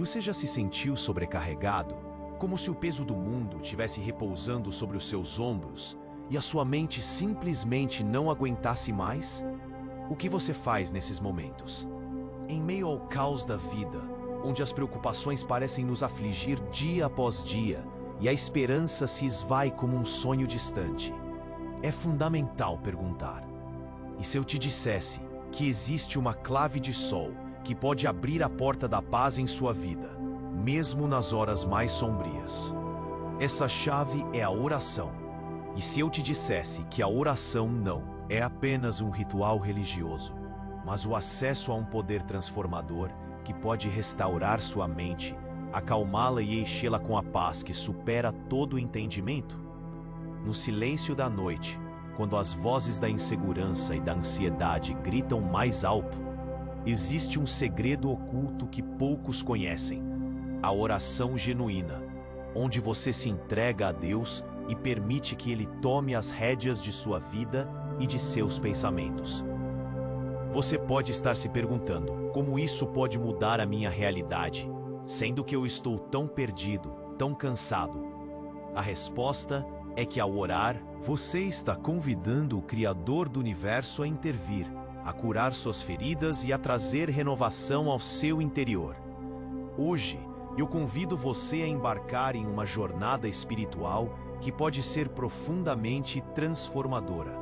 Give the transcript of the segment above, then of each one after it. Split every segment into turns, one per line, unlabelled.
Você já se sentiu sobrecarregado? Como se o peso do mundo tivesse repousando sobre os seus ombros e a sua mente simplesmente não aguentasse mais? O que você faz nesses momentos? Em meio ao caos da vida, onde as preocupações parecem nos afligir dia após dia e a esperança se esvai como um sonho distante, é fundamental perguntar: e se eu te dissesse que existe uma clave de sol que pode abrir a porta da paz em sua vida, mesmo nas horas mais sombrias? Essa chave é a oração. E se eu te dissesse que a oração não é apenas um ritual religioso, mas o acesso a um poder transformador que pode restaurar sua mente, acalmá-la e enchê-la com a paz que supera todo o entendimento? No silêncio da noite, quando as vozes da insegurança e da ansiedade gritam mais alto, existe um segredo oculto que poucos conhecem: a oração genuína, onde você se entrega a Deus e permite que Ele tome as rédeas de sua vida e de seus pensamentos. Você pode estar se perguntando: como isso pode mudar a minha realidade, sendo que eu estou tão perdido, tão cansado? A resposta é que ao orar, você está convidando o Criador do Universo a intervir, a curar suas feridas e a trazer renovação ao seu interior. Hoje, eu convido você a embarcar em uma jornada espiritual que pode ser profundamente transformadora.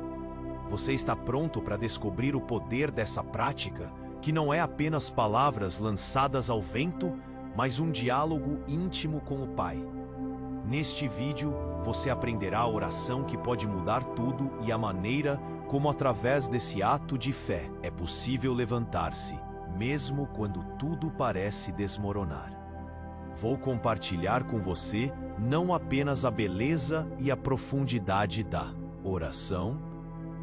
Você está pronto para descobrir o poder dessa prática, que não é apenas palavras lançadas ao vento, mas um diálogo íntimo com o Pai? Neste vídeo, você aprenderá a oração que pode mudar tudo e a maneira como, através desse ato de fé, é possível levantar-se, mesmo quando tudo parece desmoronar. Vou compartilhar com você não apenas a beleza e a profundidade da oração,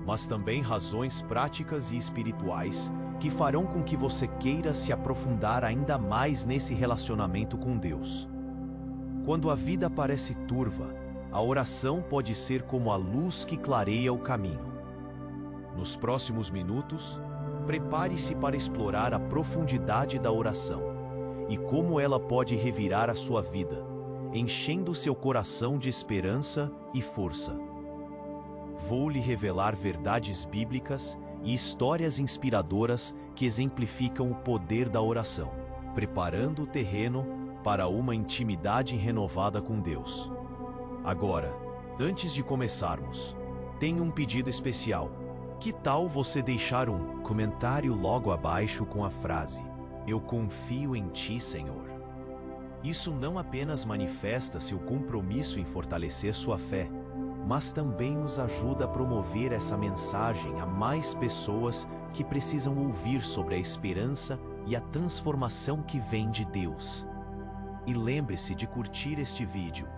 mas também razões práticas e espirituais que farão com que você queira se aprofundar ainda mais nesse relacionamento com Deus. Quando a vida parece turva, a oração pode ser como a luz que clareia o caminho. Nos próximos minutos, prepare-se para explorar a profundidade da oração e como ela pode revirar a sua vida, enchendo seu coração de esperança e força. Vou lhe revelar verdades bíblicas e histórias inspiradoras que exemplificam o poder da oração, preparando o terreno para uma intimidade renovada com Deus. Agora, antes de começarmos, tenho um pedido especial. Que tal você deixar um comentário logo abaixo com a frase: "Eu confio em Ti, Senhor"? Isso não apenas manifesta seu compromisso em fortalecer sua fé, mas também nos ajuda a promover essa mensagem a mais pessoas que precisam ouvir sobre a esperança e a transformação que vem de Deus. E lembre-se de curtir este vídeo.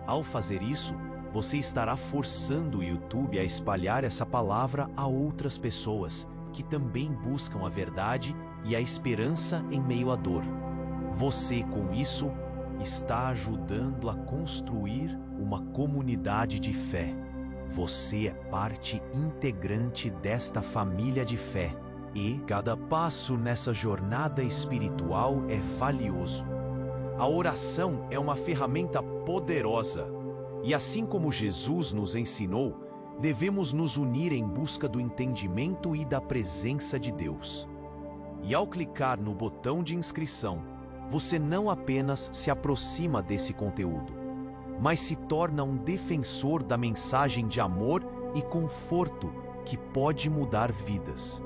Ao fazer isso, você estará forçando o YouTube a espalhar essa palavra a outras pessoas que também buscam a verdade e a esperança em meio à dor. Você, com isso, está ajudando a construir uma comunidade de fé. Você é parte integrante desta família de fé e cada passo nessa jornada espiritual é valioso. A oração é uma ferramenta poderosa e, assim como Jesus nos ensinou, devemos nos unir em busca do entendimento e da presença de Deus. E ao clicar no botão de inscrição, você não apenas se aproxima desse conteúdo, mas se torna um defensor da mensagem de amor e conforto que pode mudar vidas.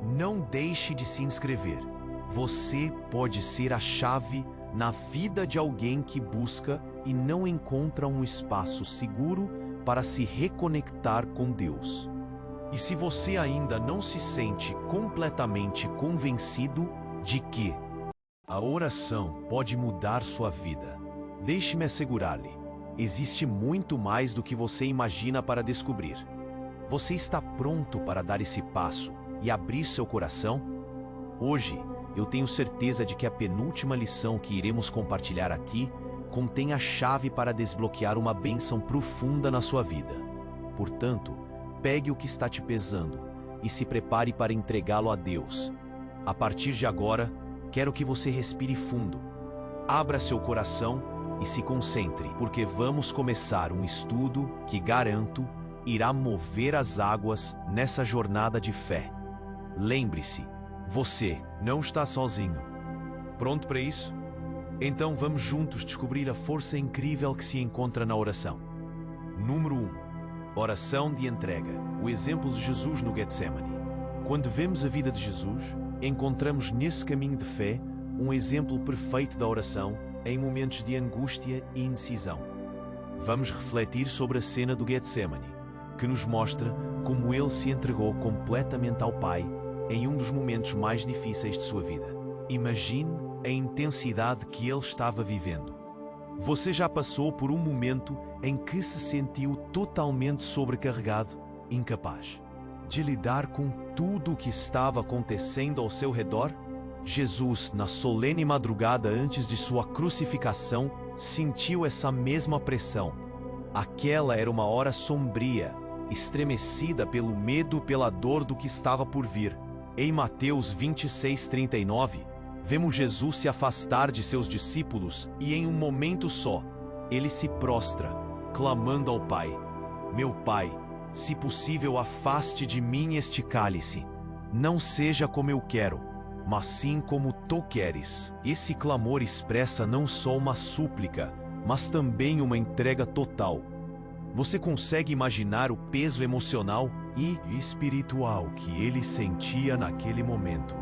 Não deixe de se inscrever. Você pode ser a chave na vida de alguém que busca e não encontra um espaço seguro para se reconectar com Deus. E se você ainda não se sente completamente convencido de que a oração pode mudar sua vida, deixe-me assegurar-lhe, existe muito mais do que você imagina para descobrir. Você está pronto para dar esse passo e abrir seu coração? Hoje, eu tenho certeza de que a penúltima lição que iremos compartilhar aqui contém a chave para desbloquear uma bênção profunda na sua vida. Portanto, pegue o que está te pesando e se prepare para entregá-lo a Deus. A partir de agora, quero que você respire fundo abra seu coração e se concentre, porque vamos começar um estudo que, garanto, irá mover as águas nessa jornada de fé. Lembre-se, você não está sozinho. Pronto para isso? Então vamos juntos descobrir a força incrível que se encontra na oração. Número 1. Oração de entrega. O exemplo de Jesus no Getsemane. Quando vemos a vida de Jesus, encontramos nesse caminho de fé um exemplo perfeito da oração em momentos de angústia e indecisão. Vamos refletir sobre a cena do Getsemane, que nos mostra como ele se entregou completamente ao Pai em um dos momentos mais difíceis de sua vida. Imagine a intensidade que ele estava vivendo. Você já passou por um momento em que se sentiu totalmente sobrecarregado, incapaz de lidar com tudo o que estava acontecendo ao seu redor? Jesus, na solene madrugada antes de sua crucificação, sentiu essa mesma pressão. Aquela era uma hora sombria, estremecida pelo medo e pela dor do que estava por vir. Em Mateus 26:39, vemos Jesus se afastar de seus discípulos e, em um momento só, ele se prostra, clamando ao Pai: Meu Pai, se possível, afaste de mim este cálice. Não seja como eu quero, mas sim como tu queres. Esse clamor expressa não só uma súplica, mas também uma entrega total. Você consegue imaginar o peso emocional e espiritual que ele sentia naquele momento?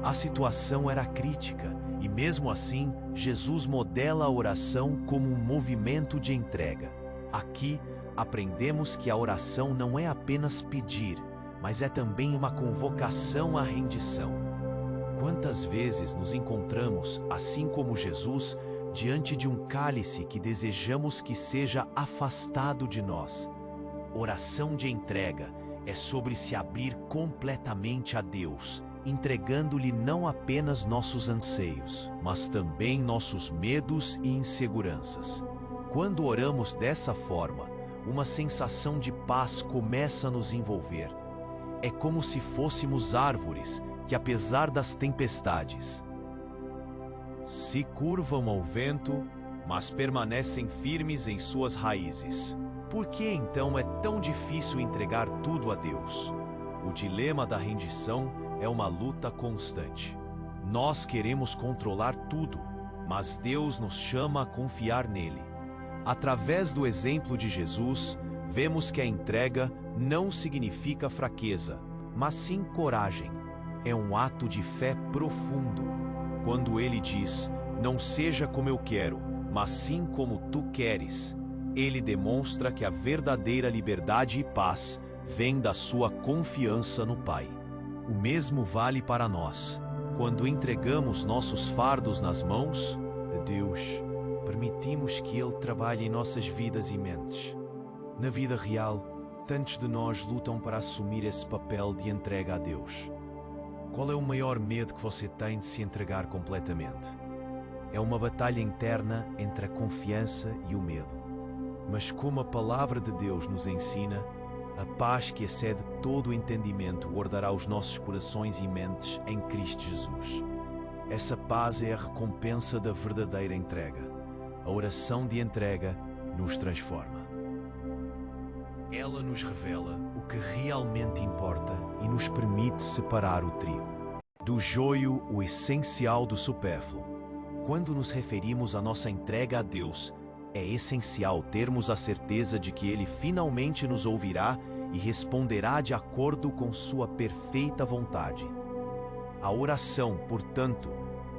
A situação era crítica e, mesmo assim, Jesus modela a oração como um movimento de entrega. Aqui, aprendemos que a oração não é apenas pedir, mas é também uma convocação à rendição. Quantas vezes nos encontramos, assim como Jesus, diante de um cálice que desejamos que seja afastado de nós? Oração de entrega é sobre se abrir completamente a Deus, entregando-lhe não apenas nossos anseios, mas também nossos medos e inseguranças. Quando oramos dessa forma, uma sensação de paz começa a nos envolver. É como se fôssemos árvores que, apesar das tempestades, se curvam ao vento, mas permanecem firmes em suas raízes. Por que então é tão difícil entregar tudo a Deus? O dilema da rendição é uma luta constante. Nós queremos controlar tudo, mas Deus nos chama a confiar nele. Através do exemplo de Jesus, vemos que a entrega não significa fraqueza, mas sim coragem. É um ato de fé profundo. Quando ele diz, não seja como eu quero, mas sim como tu queres, ele demonstra que a verdadeira liberdade e paz vem da sua confiança no Pai. O mesmo vale para nós. Quando entregamos nossos fardos nas mãos de Deus, permitimos que Ele trabalhe em nossas vidas e mentes. Na vida real, tantos de nós lutam para assumir esse papel de entrega a Deus. Qual é o maior medo que você tem de se entregar completamente? É uma batalha interna entre a confiança e o medo. Mas como a palavra de Deus nos ensina, a paz que excede todo o entendimento guardará os nossos corações e mentes em Cristo Jesus. Essa paz é a recompensa da verdadeira entrega. A oração de entrega nos transforma. Ela nos revela o que realmente importa e nos permite separar o trigo do joio, o essencial do supérfluo. Quando nos referimos à nossa entrega a Deus, é essencial termos a certeza de que Ele finalmente nos ouvirá e responderá de acordo com sua perfeita vontade. A oração, portanto,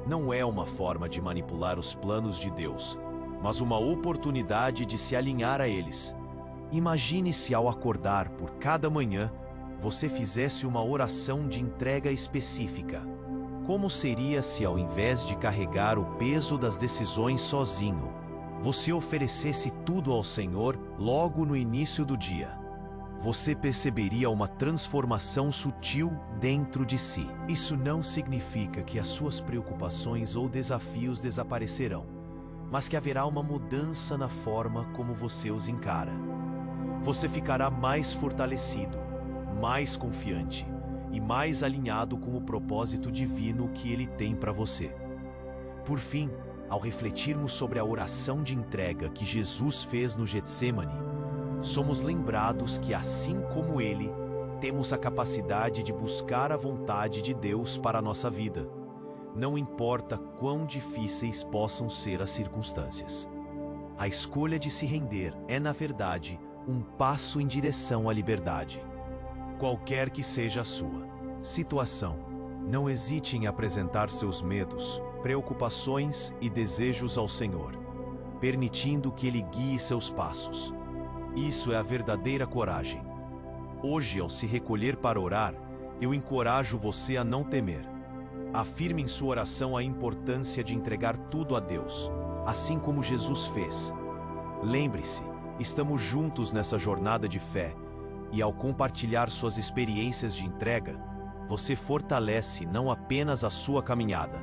não é uma forma de manipular os planos de Deus, mas uma oportunidade de se alinhar a eles. Imagine se ao acordar por cada manhã, você fizesse uma oração de entrega específica. Como seria se, ao invés de carregar o peso das decisões sozinho, você oferecesse tudo ao Senhor logo no início do dia? Você perceberia uma transformação sutil dentro de si. Isso não significa que as suas preocupações ou desafios desaparecerão, mas que haverá uma mudança na forma como você os encara. Você ficará mais fortalecido, mais confiante e mais alinhado com o propósito divino que Ele tem para você. Por fim, Ao refletirmos sobre a oração de entrega que Jesus fez no Getsêmani, somos lembrados que, assim como ele, temos a capacidade de buscar a vontade de Deus para a nossa vida. Não importa quão difíceis possam ser as circunstâncias. A escolha de se render é, na verdade, um passo em direção à liberdade. Qualquer que seja a sua situação, não hesite em apresentar seus medos, preocupações e desejos ao Senhor, permitindo que Ele guie seus passos. Isso é a verdadeira coragem. Hoje, ao se recolher para orar, eu encorajo você a não temer. Afirme em sua oração a importância de entregar tudo a Deus, assim como Jesus fez. Lembre-se, estamos juntos nessa jornada de fé, e ao compartilhar suas experiências de entrega, você fortalece não apenas a sua caminhada,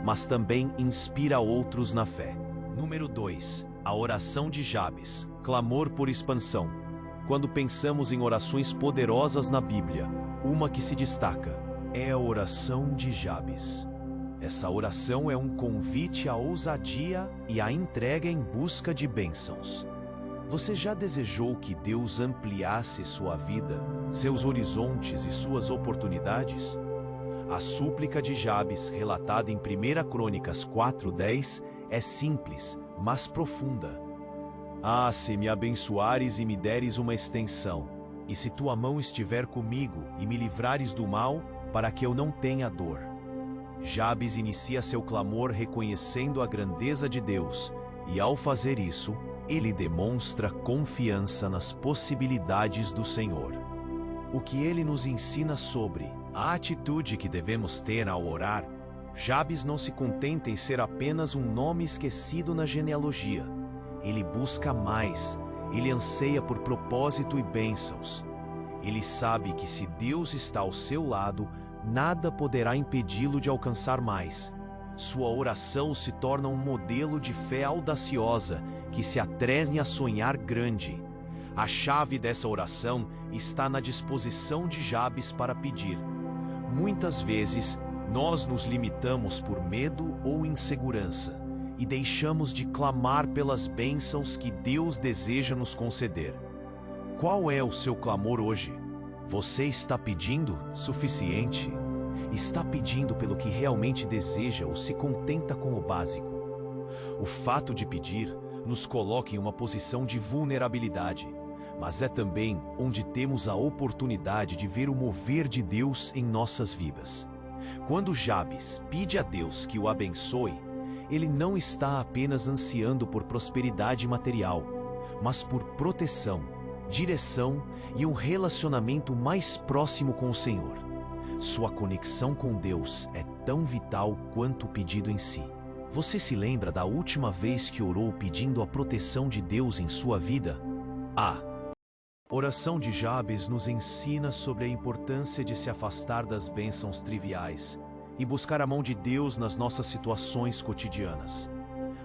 mas também inspira outros na fé. Número 2. A oração de Jabes, clamor por expansão. Quando pensamos em orações poderosas na Bíblia, uma que se destaca é a oração de Jabes. Essa oração é um convite à ousadia e à entrega em busca de bênçãos. Você já desejou que Deus ampliasse sua vida, seus horizontes e suas oportunidades? A súplica de Jabes, relatada em 1 Crônicas 4:10, é simples, mas profunda. Ah, se me abençoares e me deres uma extensão, e se tua mão estiver comigo e me livrares do mal, para que eu não tenha dor. Jabes inicia seu clamor reconhecendo a grandeza de Deus, e ao fazer isso, ele demonstra confiança nas possibilidades do Senhor. O que ele nos ensina sobre a atitude que devemos ter ao orar, Jabes não se contenta em ser apenas um nome esquecido na genealogia. Ele busca mais, ele anseia por propósito e bênçãos. Ele sabe que se Deus está ao seu lado, nada poderá impedi-lo de alcançar mais. Sua oração se torna um modelo de fé audaciosa que se atreve a sonhar grande. A chave dessa oração está na disposição de Jabes para pedir. Muitas vezes, nós nos limitamos por medo ou insegurança e deixamos de clamar pelas bênçãos que Deus deseja nos conceder. Qual é o seu clamor hoje? Você está pedindo suficiente? Está pedindo pelo que realmente deseja ou se contenta com o básico? O fato de pedir nos coloca em uma posição de vulnerabilidade, mas é também onde temos a oportunidade de ver o mover de Deus em nossas vidas. Quando Jabes pede a Deus que o abençoe, ele não está apenas ansiando por prosperidade material, mas por proteção, direção e um relacionamento mais próximo com o Senhor. Sua conexão com Deus é tão vital quanto o pedido em si. Você se lembra da última vez que orou pedindo a proteção de Deus em sua vida? A oração de Jabes nos ensina sobre a importância de se afastar das bênçãos triviais e buscar a mão de Deus nas nossas situações cotidianas.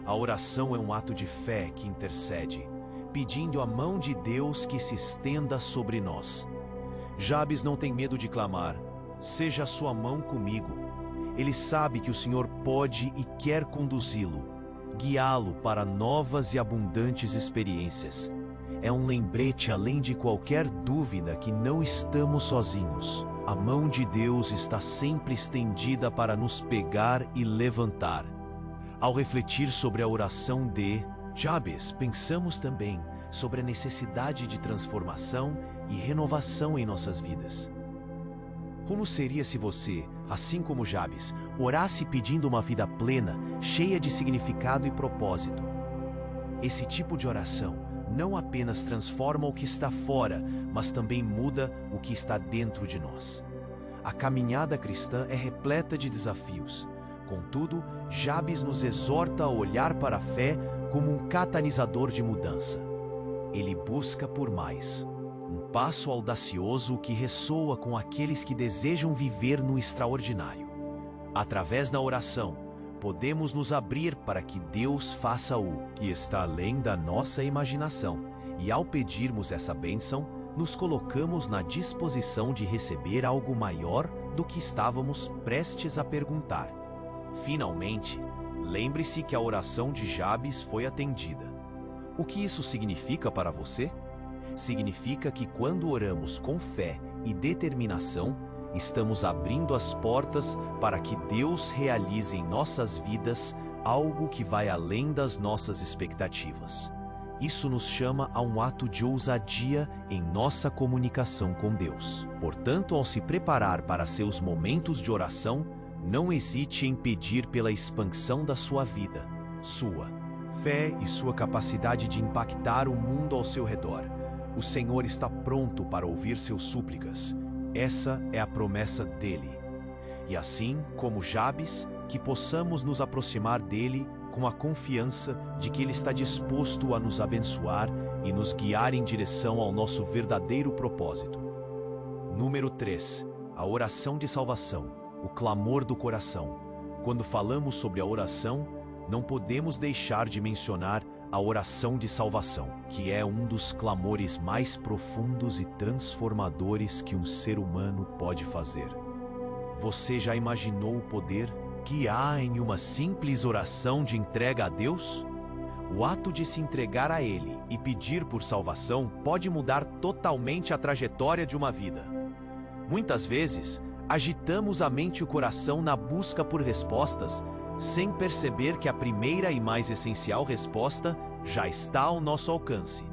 A oração é um ato de fé que intercede, pedindo a mão de Deus que se estenda sobre nós. Jabes não tem medo de clamar: seja a sua mão comigo. Ele sabe que o Senhor pode e quer conduzi-lo, guiá-lo para novas e abundantes experiências. É um lembrete além de qualquer dúvida que não estamos sozinhos. A mão de Deus está sempre estendida para nos pegar e levantar. Ao refletir sobre a oração de Jabes, pensamos também sobre a necessidade de transformação e renovação em nossas vidas. Como seria se você, assim como Jabes, orasse pedindo uma vida plena, cheia de significado e propósito? Esse tipo de oração não apenas transforma o que está fora, mas também muda o que está dentro de nós. A caminhada cristã é repleta de desafios. Contudo, Jabes nos exorta a olhar para a fé como um catalisador de mudança. Ele busca por mais. Um passo audacioso que ressoa com aqueles que desejam viver no extraordinário. Através da oração, podemos nos abrir para que Deus faça o que está além da nossa imaginação. E ao pedirmos essa bênção, nos colocamos na disposição de receber algo maior do que estávamos prestes a perguntar. Finalmente, lembre-se que a oração de Jabes foi atendida. O que isso significa para você? Significa que quando oramos com fé e determinação, estamos abrindo as portas para que Deus realize em nossas vidas algo que vai além das nossas expectativas. Isso nos chama a um ato de ousadia em nossa comunicação com Deus. Portanto, ao se preparar para seus momentos de oração, não hesite em pedir pela expansão da sua vida, sua fé e sua capacidade de impactar o mundo ao seu redor. O Senhor está pronto para ouvir seus súplicas. Essa é a promessa dele. E assim como Jabes, que possamos nos aproximar dele com a confiança de que ele está disposto a nos abençoar e nos guiar em direção ao nosso verdadeiro propósito. Número 3. A oração de salvação, o clamor do coração. Quando falamos sobre a oração, não podemos deixar de mencionar a oração de salvação, que é um dos clamores mais profundos e transformadores que um ser humano pode fazer. Você já imaginou o poder que há em uma simples oração de entrega a Deus? O ato de se entregar a Ele e pedir por salvação pode mudar totalmente a trajetória de uma vida. Muitas vezes, agitamos a mente e o coração na busca por respostas, sem perceber que a primeira e mais essencial resposta já está ao nosso alcance.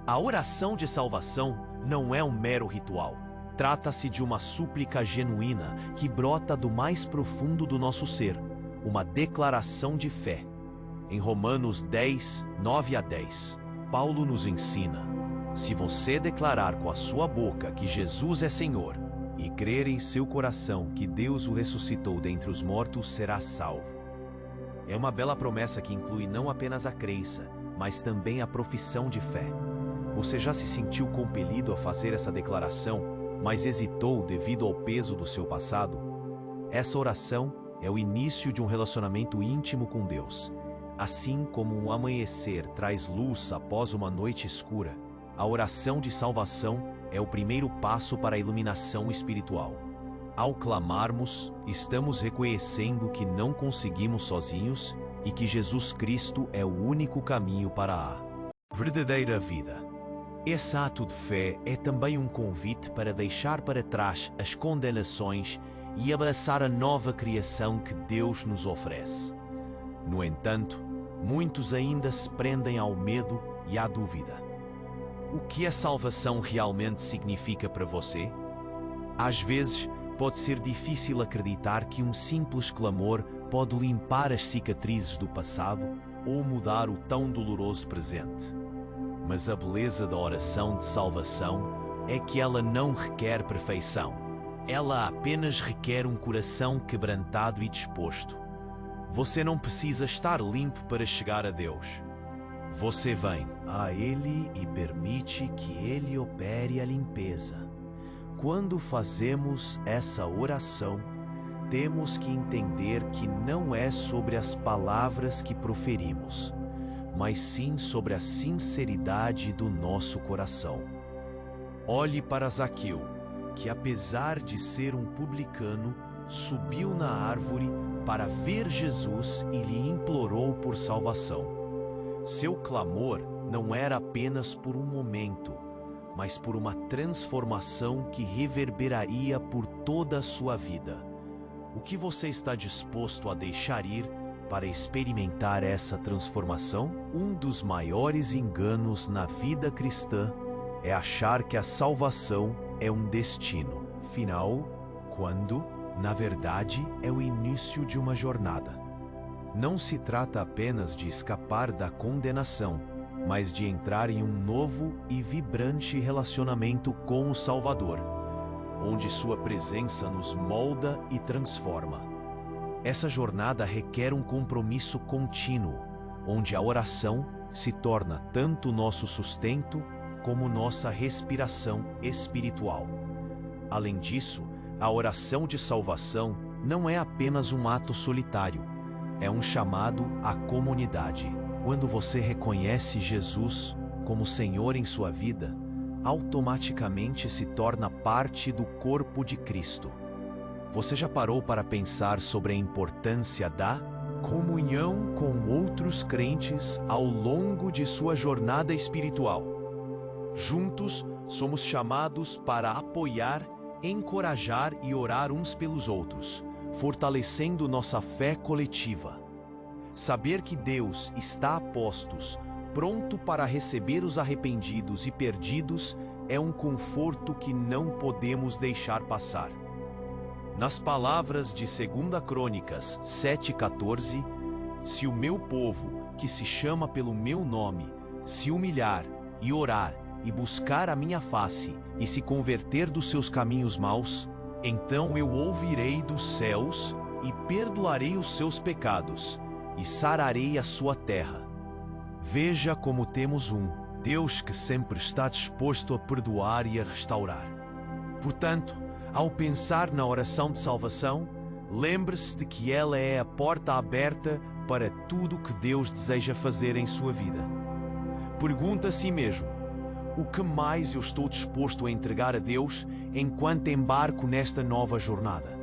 A oração de salvação não é um mero ritual. Trata-se de uma súplica genuína que brota do mais profundo do nosso ser, uma declaração de fé. Em Romanos 10, 9 a 10, Paulo nos ensina: se você declarar com a sua boca que Jesus é Senhor e crer em seu coração que Deus o ressuscitou dentre os mortos, será salvo. É uma bela promessa que inclui não apenas a crença, mas também a profissão de fé. Você já se sentiu compelido a fazer essa declaração, mas hesitou devido ao peso do seu passado? Essa oração é o início de um relacionamento íntimo com Deus. Assim como um amanhecer traz luz após uma noite escura, a oração de salvação é o primeiro passo para a iluminação espiritual. Ao clamarmos, estamos reconhecendo que não conseguimos sozinhos e que Jesus Cristo é o único caminho para a verdadeira vida. Esse ato de fé é também um convite para deixar para trás as condenações e abraçar a nova criação que Deus nos oferece. No entanto, muitos ainda se prendem ao medo e à dúvida. O que a salvação realmente significa para você? Às vezes, pode ser difícil acreditar que um simples clamor pode limpar as cicatrizes do passado ou mudar o tão doloroso presente. Mas a beleza da oração de salvação é que ela não requer perfeição. Ela apenas requer um coração quebrantado e disposto. Você não precisa estar limpo para chegar a Deus. Você vem a Ele e permite que Ele opere a limpeza. Quando fazemos essa oração, temos que entender que não é sobre as palavras que proferimos, mas sim sobre a sinceridade do nosso coração. Olhe para Zaqueu, que apesar de ser um publicano, subiu na árvore para ver Jesus e lhe implorou por salvação. Seu clamor não era apenas por um momento, mas por uma transformação que reverberaria por toda a sua vida. O que você está disposto a deixar ir para experimentar essa transformação? Um dos maiores enganos na vida cristã é achar que a salvação é um destino final, quando, na verdade, é o início de uma jornada. Não se trata apenas de escapar da condenação, mas de entrar em um novo e vibrante relacionamento com o Salvador, onde sua presença nos molda e transforma. Essa jornada requer um compromisso contínuo, onde a oração se torna tanto nosso sustento como nossa respiração espiritual. Além disso, a oração de salvação não é apenas um ato solitário, é um chamado à comunidade. Quando você reconhece Jesus como Senhor em sua vida, automaticamente se torna parte do corpo de Cristo. Você já parou para pensar sobre a importância da comunhão com outros crentes ao longo de sua jornada espiritual. Juntos, somos chamados para apoiar, encorajar e orar uns pelos outros, fortalecendo nossa fé coletiva. Saber que Deus está a postos, pronto para receber os arrependidos e perdidos, é um conforto que não podemos deixar passar. Nas palavras de 2 Crônicas 7,14, se o meu povo, que se chama pelo meu nome, se humilhar e orar e buscar a minha face e se converter dos seus caminhos maus, então eu ouvirei dos céus e perdoarei os seus pecados e sararei a sua terra. Veja como temos um Deus que sempre está disposto a perdoar e a restaurar. Portanto, ao pensar na oração de salvação, lembre-se de que ela é a porta aberta para tudo o que Deus deseja fazer em sua vida. Pergunte a si mesmo: o que mais eu estou disposto a entregar a Deus enquanto embarco nesta nova jornada?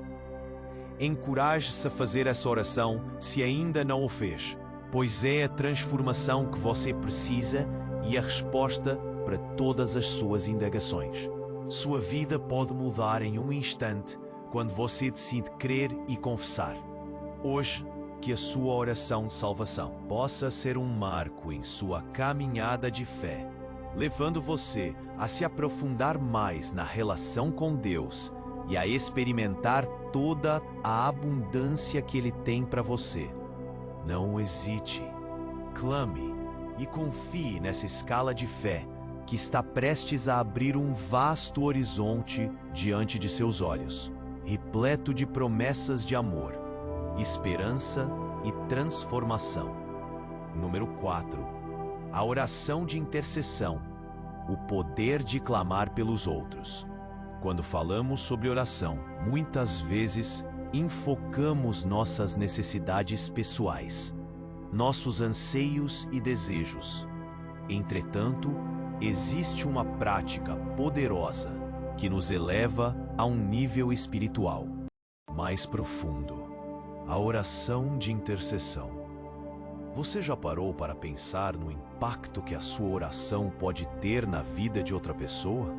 Encoraje-se a fazer essa oração se ainda não o fez, pois é a transformação que você precisa e a resposta para todas as suas indagações. Sua vida pode mudar em um instante quando você decide crer e confessar. Hoje, que a sua oração de salvação possa ser um marco em sua caminhada de fé, levando você a se aprofundar mais na relação com Deus e a experimentar toda a abundância que Ele tem para você. Não hesite, clame e confie nessa escala de fé que está prestes a abrir um vasto horizonte diante de seus olhos, repleto de promessas de amor, esperança e transformação. Número 4. A oração de intercessão, o poder de clamar pelos outros. Quando falamos sobre oração, muitas vezes enfocamos nossas necessidades pessoais, nossos anseios e desejos. Entretanto, existe uma prática poderosa que nos eleva a um nível espiritual mais profundo: a oração de intercessão. Você já parou para pensar no impacto que a sua oração pode ter na vida de outra pessoa?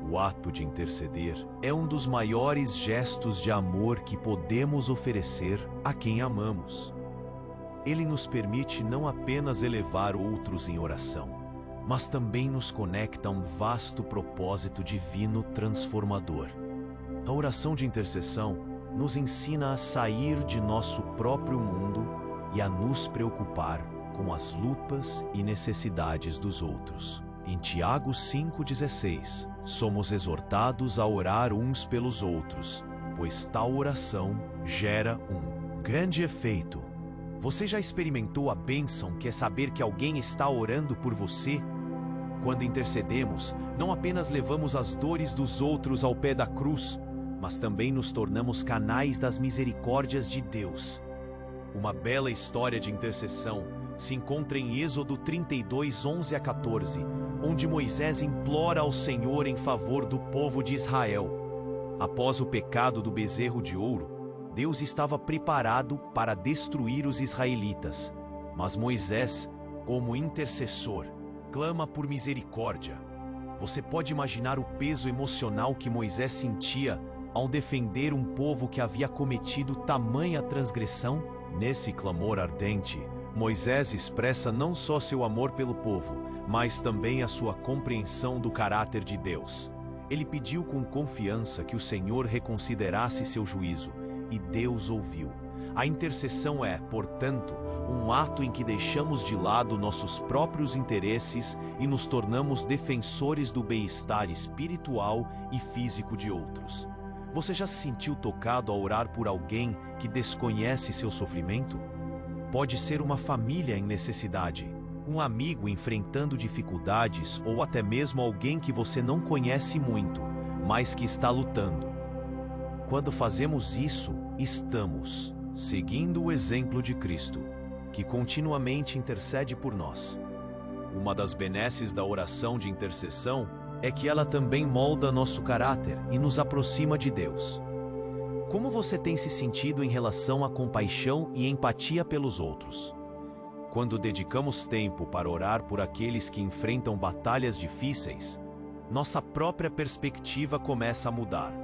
O ato de interceder é um dos maiores gestos de amor que podemos oferecer a quem amamos. Ele nos permite não apenas elevar outros em oração, mas também nos conecta a um vasto propósito divino transformador. A oração de intercessão nos ensina a sair de nosso próprio mundo e a nos preocupar com as lutas e necessidades dos outros. Em Tiago 5,16, somos exortados a orar uns pelos outros, pois tal oração gera um grande efeito. Você já experimentou a bênção que é saber que alguém está orando por você? Quando intercedemos, não apenas levamos as dores dos outros ao pé da cruz, mas também nos tornamos canais das misericórdias de Deus. Uma bela história de intercessão se encontra em Êxodo 32, 11 a 14, onde Moisés implora ao Senhor em favor do povo de Israel. Após o pecado do bezerro de ouro, Deus estava preparado para destruir os israelitas, mas Moisés, como intercessor, clama por misericórdia. Você pode imaginar o peso emocional que Moisés sentia ao defender um povo que havia cometido tamanha transgressão? Nesse clamor ardente, Moisés expressa não só seu amor pelo povo, mas também a sua compreensão do caráter de Deus. Ele pediu com confiança que o Senhor reconsiderasse seu juízo, e Deus ouviu. A intercessão é, portanto, um ato em que deixamos de lado nossos próprios interesses e nos tornamos defensores do bem-estar espiritual e físico de outros. Você já se sentiu tocado ao orar por alguém que desconhece seu sofrimento? Pode ser uma família em necessidade, um amigo enfrentando dificuldades ou até mesmo alguém que você não conhece muito, mas que está lutando. Quando fazemos isso, estamos seguindo o exemplo de Cristo, que continuamente intercede por nós. Uma das benesses da oração de intercessão é que ela também molda nosso caráter e nos aproxima de Deus. Como você tem se sentido em relação à compaixão e empatia pelos outros? Quando dedicamos tempo para orar por aqueles que enfrentam batalhas difíceis, nossa própria perspectiva começa a mudar.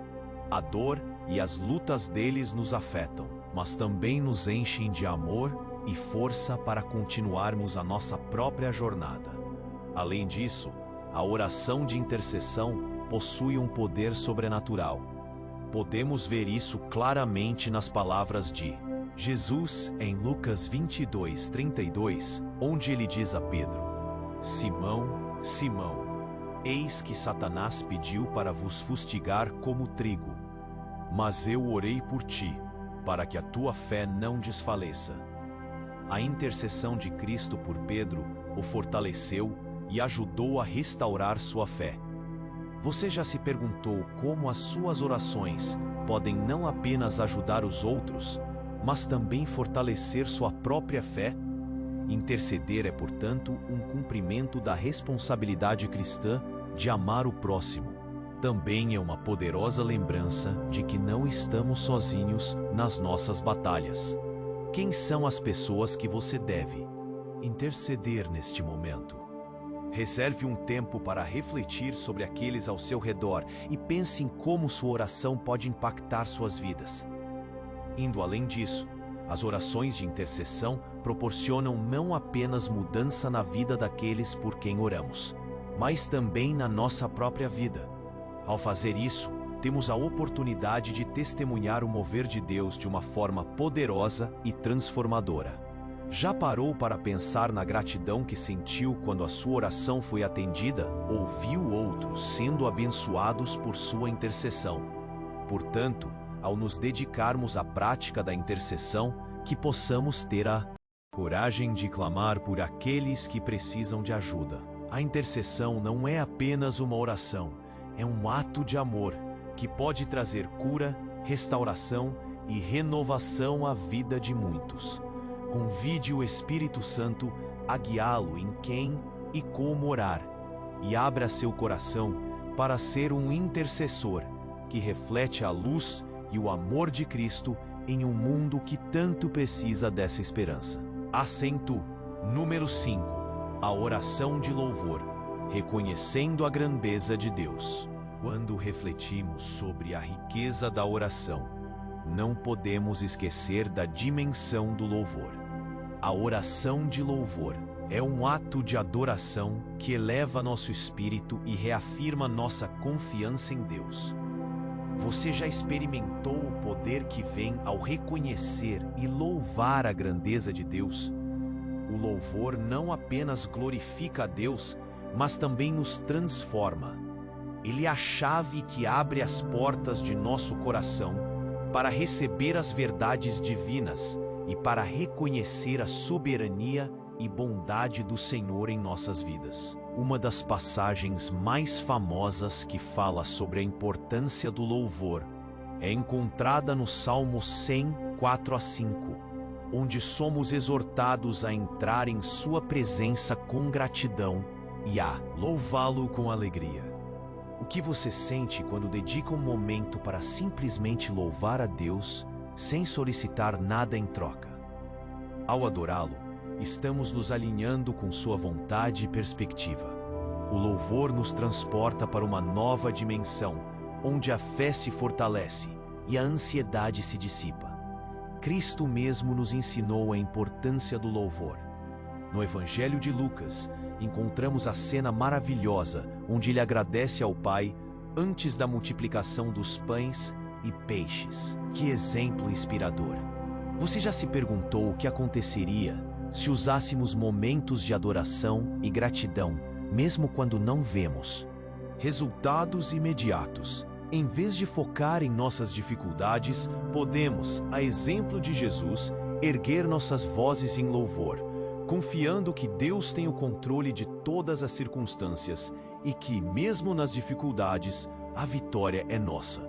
A dor e as lutas deles nos afetam, mas também nos enchem de amor e força para continuarmos a nossa própria jornada. Além disso, a oração de intercessão possui um poder sobrenatural. Podemos ver isso claramente nas palavras de Jesus em Lucas 22:32, onde ele diz a Pedro: Simão, Simão, eis que Satanás pediu para vos fustigar como trigo, mas eu orei por ti, para que a tua fé não desfaleça. A intercessão de Cristo por Pedro o fortaleceu e ajudou a restaurar sua fé. Você já se perguntou como as suas orações podem não apenas ajudar os outros, mas também fortalecer sua própria fé? Interceder é, portanto, um cumprimento da responsabilidade cristã de amar o próximo. Também é uma poderosa lembrança de que não estamos sozinhos nas nossas batalhas. Quem são as pessoas que você deve interceder neste momento? Reserve um tempo para refletir sobre aqueles ao seu redor e pense em como sua oração pode impactar suas vidas. Indo além disso, as orações de intercessão proporcionam não apenas mudança na vida daqueles por quem oramos, mas também na nossa própria vida. Ao fazer isso, temos a oportunidade de testemunhar o mover de Deus de uma forma poderosa e transformadora. Já parou para pensar na gratidão que sentiu quando a sua oração foi atendida ou viu outros sendo abençoados por sua intercessão? Portanto, ao nos dedicarmos à prática da intercessão, que possamos ter a coragem de clamar por aqueles que precisam de ajuda. A intercessão não é apenas uma oração, é um ato de amor que pode trazer cura, restauração e renovação à vida de muitos. Convide o Espírito Santo a guiá-lo em quem e como orar, e abra seu coração para ser um intercessor que reflete a luz e o amor de Cristo em um mundo que tanto precisa dessa esperança. Assento número 5. A oração de louvor, reconhecendo a grandeza de Deus. Quando refletimos sobre a riqueza da oração, não podemos esquecer da dimensão do louvor. A oração de louvor é um ato de adoração que eleva nosso espírito e reafirma nossa confiança em Deus. Você já experimentou o poder que vem ao reconhecer e louvar a grandeza de Deus? O louvor não apenas glorifica a Deus, mas também nos transforma. Ele é a chave que abre as portas de nosso coração para receber as verdades divinas e para reconhecer a soberania e bondade do Senhor em nossas vidas. Uma das passagens mais famosas que fala sobre a importância do louvor é encontrada no Salmo 100, 4-5, onde somos exortados a entrar em sua presença com gratidão e a louvá-lo com alegria. O que você sente quando dedica um momento para simplesmente louvar a Deus sem solicitar nada em troca? Ao adorá-lo, estamos nos alinhando com sua vontade e perspectiva. O louvor nos transporta para uma nova dimensão, onde a fé se fortalece e a ansiedade se dissipa. Cristo mesmo nos ensinou a importância do louvor. No Evangelho de Lucas, encontramos a cena maravilhosa onde ele agradece ao Pai antes da multiplicação dos pães e peixes. Que exemplo inspirador! Você já se perguntou o que aconteceria se usássemos momentos de adoração e gratidão, mesmo quando não vemos resultados imediatos? Em vez de focar em nossas dificuldades, podemos, a exemplo de Jesus, erguer nossas vozes em louvor, confiando que Deus tem o controle de todas as circunstâncias e que, mesmo nas dificuldades, a vitória é nossa.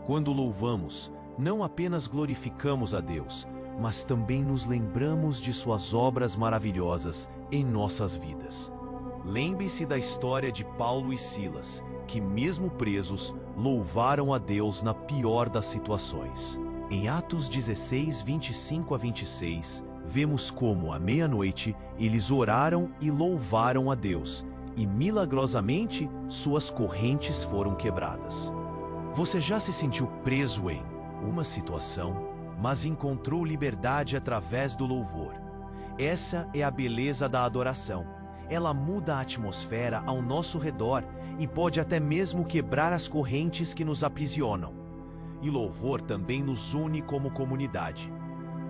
Quando louvamos, não apenas glorificamos a Deus, mas também nos lembramos de suas obras maravilhosas em nossas vidas. Lembre-se da história de Paulo e Silas. que, mesmo presos, louvaram a Deus na pior das situações. Em Atos 16, 25 a 26, vemos como, à meia-noite, eles oraram e louvaram a Deus, e milagrosamente suas correntes foram quebradas. Você já se sentiu preso em uma situação, mas encontrou liberdade através do louvor? Essa é a beleza da adoração. Ela muda a atmosfera ao nosso redor e pode até mesmo quebrar as correntes que nos aprisionam. E louvor também nos une como comunidade.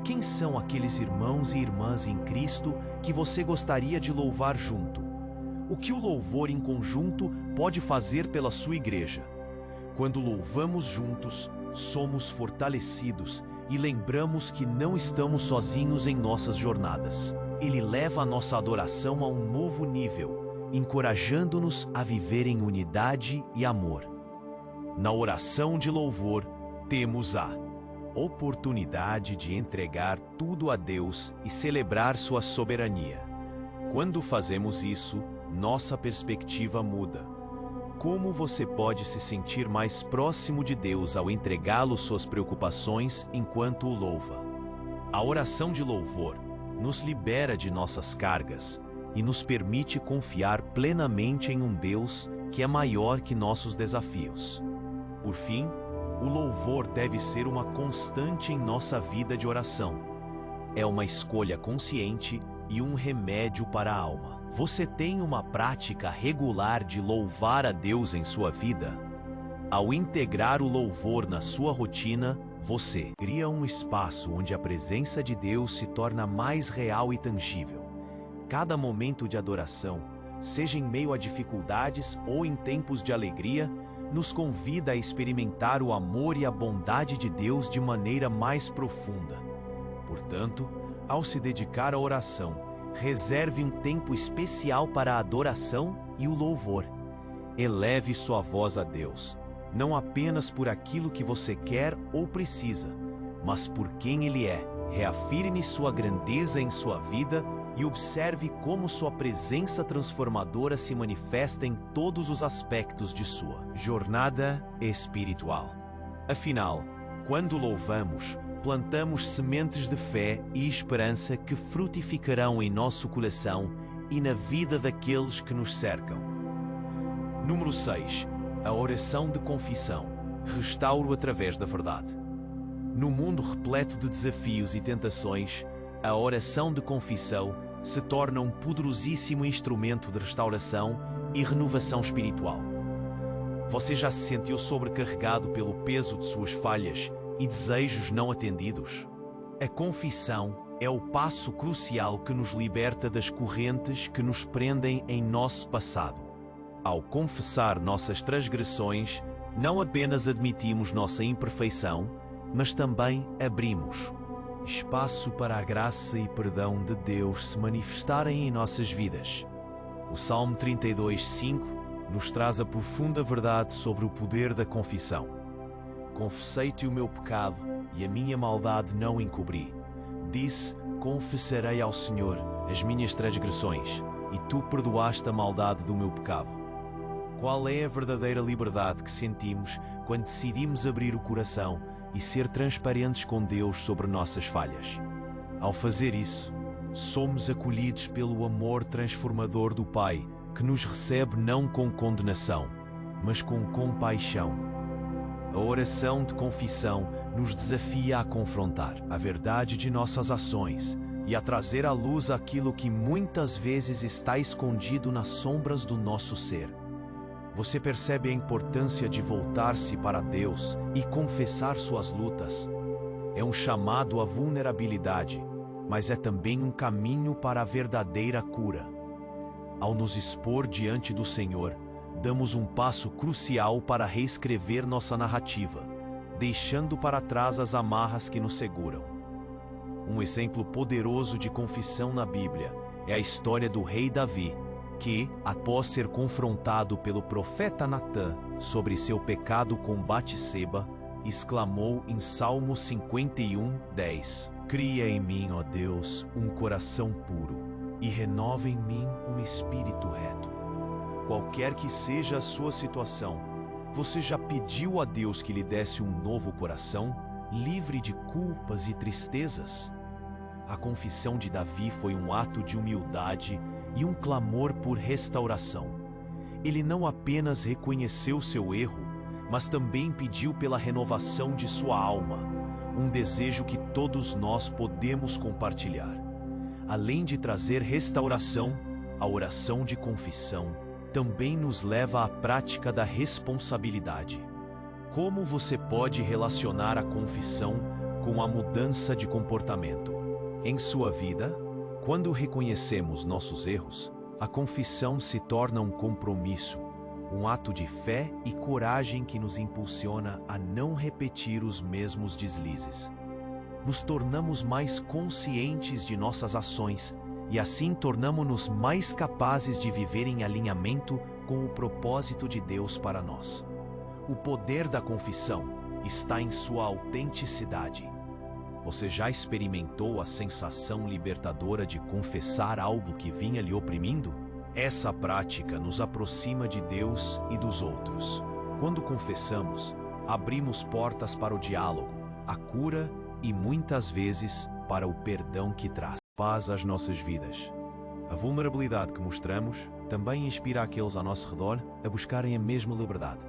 Quem são aqueles irmãos e irmãs em Cristo que você gostaria de louvar junto? O que o louvor em conjunto pode fazer pela sua igreja? Quando louvamos juntos, somos fortalecidos e lembramos que não estamos sozinhos em nossas jornadas. Ele leva a nossa adoração a um novo nível, encorajando-nos a viver em unidade e amor. Na oração de louvor, temos a oportunidade de entregar tudo a Deus e celebrar sua soberania. Quando fazemos isso, nossa perspectiva muda. Como você pode se sentir mais próximo de Deus ao entregá-lo suas preocupações enquanto o louva? A oração de louvor nos libera de nossas cargas e nos permite confiar plenamente em um Deus que é maior que nossos desafios. Por fim, o louvor deve ser uma constante em nossa vida de oração. É uma escolha consciente e um remédio para a alma. Você tem uma prática regular de louvar a Deus em sua vida? Ao integrar o louvor na sua rotina, você cria um espaço onde a presença de Deus se torna mais real e tangível. Cada momento de adoração, seja em meio a dificuldades ou em tempos de alegria, nos convida a experimentar o amor e a bondade de Deus de maneira mais profunda. Portanto, ao se dedicar à oração, reserve um tempo especial para a adoração e o louvor. Eleve sua voz a Deus, não apenas por aquilo que você quer ou precisa, mas por quem Ele é. Reafirme sua grandeza em sua vida e observe como sua presença transformadora se manifesta em todos os aspectos de sua jornada espiritual. Afinal, quando louvamos, plantamos sementes de fé e esperança que frutificarão em nosso coração e na vida daqueles que nos cercam. Número 6. A oração de confissão. Restauro através da verdade. No mundo repleto de desafios e tentações, a oração de confissão se torna um poderosíssimo instrumento de restauração e renovação espiritual. Você já se sentiu sobrecarregado pelo peso de suas falhas e desejos não atendidos? A confissão é o passo crucial que nos liberta das correntes que nos prendem em nosso passado. Ao confessar nossas transgressões, não apenas admitimos nossa imperfeição, mas também abrimos espaço para a graça e perdão de Deus se manifestarem em nossas vidas. O Salmo 32:5 nos traz a profunda verdade sobre o poder da confissão. Confessei-te o meu pecado e a minha maldade não encobri. Disse, confessarei ao Senhor as minhas transgressões, e tu perdoaste a maldade do meu pecado. Qual é a verdadeira liberdade que sentimos quando decidimos abrir o coração e ser transparentes com Deus sobre nossas falhas? Ao fazer isso, somos acolhidos pelo amor transformador do Pai, que nos recebe não com condenação, mas com compaixão. A oração de confissão nos desafia a confrontar a verdade de nossas ações e a trazer à luz aquilo que muitas vezes está escondido nas sombras do nosso ser. Você percebe a importância de voltar-se para Deus e confessar suas lutas. É um chamado à vulnerabilidade, mas é também um caminho para a verdadeira cura. Ao nos expor diante do Senhor, damos um passo crucial para reescrever nossa narrativa, deixando para trás as amarras que nos seguram. Um exemplo poderoso de confissão na Bíblia é a história do rei Davi, que, após ser confrontado pelo profeta Natã sobre seu pecado com Batseba, exclamou em Salmo 51:10: Cria em mim, ó Deus, um coração puro, e renova em mim um espírito reto. Qualquer que seja a sua situação, você já pediu a Deus que lhe desse um novo coração, livre de culpas e tristezas? A confissão de Davi foi um ato de humildade e um clamor por restauração. Ele não apenas reconheceu seu erro, mas também pediu pela renovação de sua alma, um desejo que todos nós podemos compartilhar. Além de trazer restauração, a oração de confissão também nos leva à prática da responsabilidade. Como você pode relacionar a confissão com a mudança de comportamento? Em sua vida, quando reconhecemos nossos erros, a confissão se torna um compromisso, um ato de fé e coragem que nos impulsiona a não repetir os mesmos deslizes. Nos tornamos mais conscientes de nossas ações e assim tornamos-nos mais capazes de viver em alinhamento com o propósito de Deus para nós. O poder da confissão está em sua autenticidade. Você já experimentou a sensação libertadora de confessar algo que vinha lhe oprimindo? Essa prática nos aproxima de Deus e dos outros. Quando confessamos, abrimos portas para o diálogo, a cura e muitas vezes para o perdão que traz paz às nossas vidas. A vulnerabilidade que mostramos também inspira aqueles ao nosso redor a buscarem a mesma liberdade.